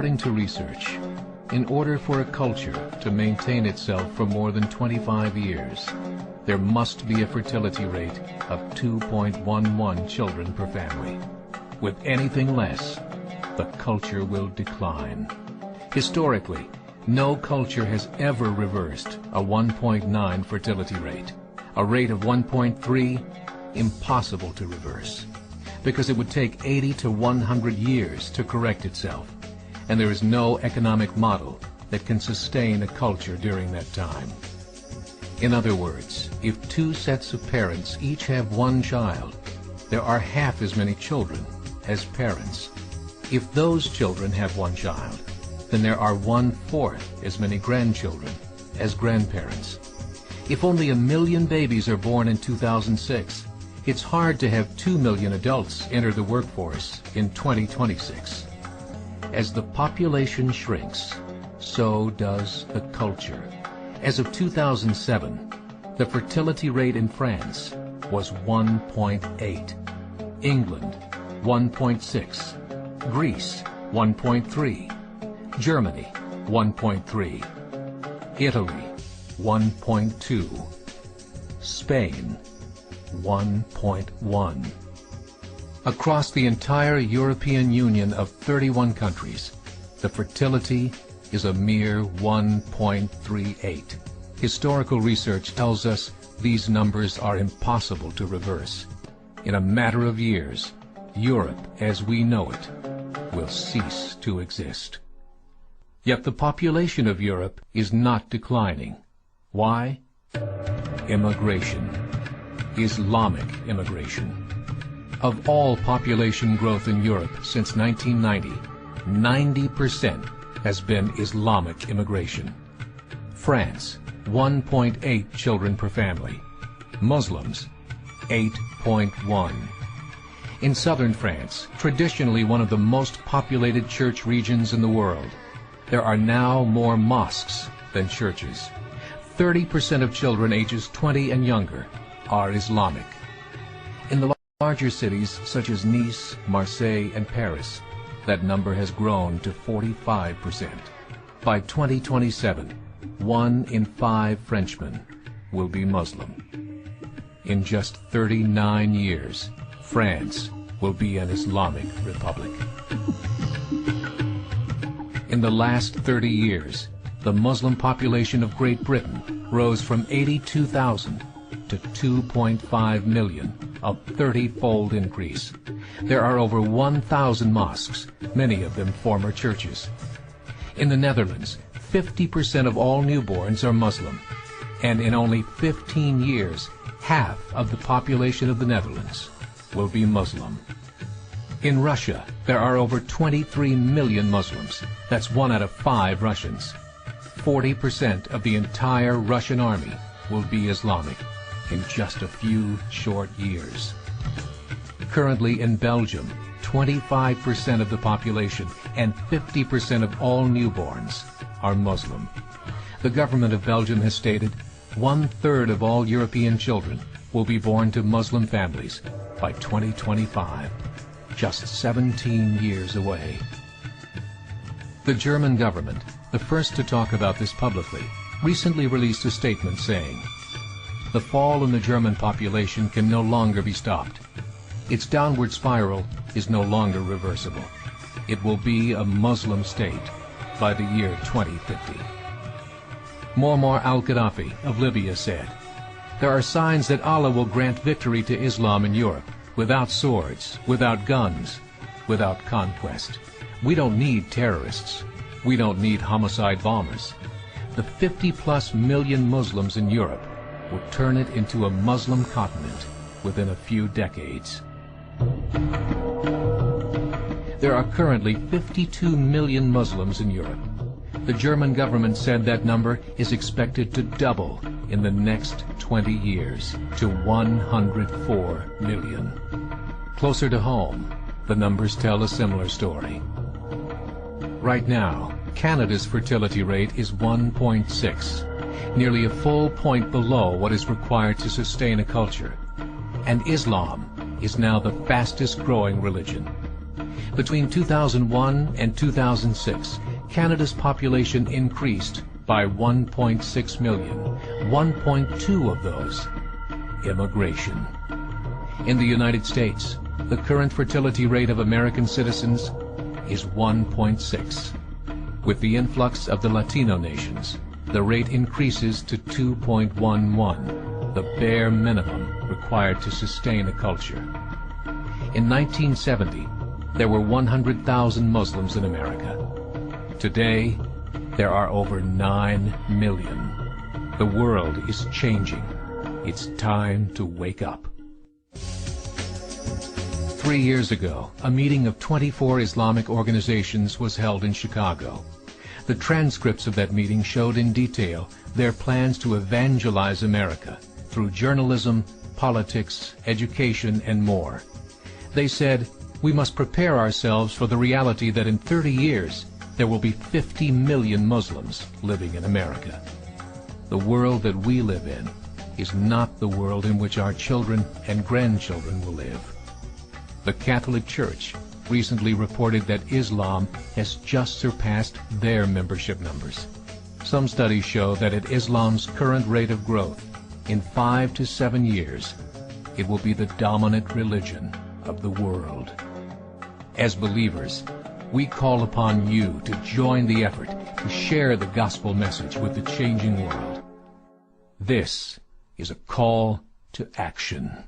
According to research, in order for a culture to maintain itself for more than 25 years, there must be a fertility rate of 2.11 children per family. With anything less, the culture will decline. Historically, no culture has ever reversed a 1.9 fertility rate. A rate of 1.3, impossible to reverse, because it would take 80 to 100 years to correct itself, and there is no economic model that can sustain a culture during that time. In other words, if two sets of parents each have one child, there are half as many children as parents. If those children have one child, then there are 1/4 as many grandchildren as grandparents. If only 1 million babies are born in 2006, it's hard to have 2 million adults enter the workforce in 2026. As the population shrinks, so does the culture. As of 2007, the fertility rate in France was 1.8, England 1.6, Greece 1.3, Germany 1.3, Italy 1.2, Spain 1.1. Across the entire European Union of 31 countries, the fertility is a mere 1.38. Historical research tells us these numbers are impossible to reverse. In a matter of years, Europe as we know it will cease to exist. Yet the population of Europe is not declining. Why? Immigration. Islamic immigration. Of all population growth in Europe since 1990, 90% has been Islamic immigration. France, 1.8 children per family. Muslims, 8.1. In southern France, traditionally one of the most populated church regions in the world, there are now more mosques than churches. 30% of children ages 20 and younger are Islamic. In the larger cities such as Nice, Marseille, and Paris, that number has grown to 45%. By 2027, 1 in 5 Frenchmen will be Muslim. In just 39 years, France will be an Islamic republic. In the last 30 years, the Muslim population of Great Britain rose from 82,000 to 2.5 million, a 30-fold increase. There are over 1,000 mosques, many of them former churches. In the Netherlands, 50% of all newborns are Muslim, and in only 15 years, half of the population of the Netherlands will be Muslim. In Russia, there are over 23 million Muslims. That's 1 out of 5 Russians. 40% of the entire Russian army will be Islamic in just a few short years. Currently in Belgium, 25% of the population and 50% of all newborns are Muslim. The government of Belgium has stated 1/3 of all European children will be born to Muslim families by 2025, just 17 years away. The German government, the first to talk about this publicly, recently released a statement saying, "The fall in the German population can no longer be stopped. Its downward spiral is no longer reversible. It will be a Muslim state by the year 2050. Muammar al-Gaddafi of Libya said, "There are signs that Allah will grant victory to Islam in Europe, without swords, without guns, without conquest. We don't need terrorists. We don't need homicide bombers. The 50+ million Muslims in Europe will turn it into a Muslim continent within a few decades." There are currently 52 million Muslims in Europe. The German government said that number is expected to double in the next 20 years to 104 million. Closer to home, the numbers tell a similar story. Right now, Canada's fertility rate is 1.6, nearly a full point below what is required to sustain a culture. And Islam is now the fastest growing religion. Between 2001 and 2006, Canada's population increased by 1.6 million, 1.2 of those immigration. In the United States, the current fertility rate of American citizens is 1.6. With the influx of the Latino nations, the rate increases to 2.11, the bare minimum required to sustain a culture. In 1970, there were 100,000 Muslims in America. Today, there are over 9 million. The world is changing. It's time to wake up. 3 years ago, a meeting of 24 Islamic organizations was held in Chicago. The transcripts of that meeting showed in detail their plans to evangelize America through journalism, politics, education, and more. They said, we must prepare ourselves for the reality that in 30 years, there will be 50 million Muslims living in America. The world that we live in is not the world in which our children and grandchildren will live. The Catholic Church recently reported that Islam has just surpassed their membership numbers. Some studies show that at Islam's current rate of growth, in 5 to 7 years, it will be the dominant religion of the world. As believers, we call upon you to join the effort to share the gospel message with the changing world. This is a call to action.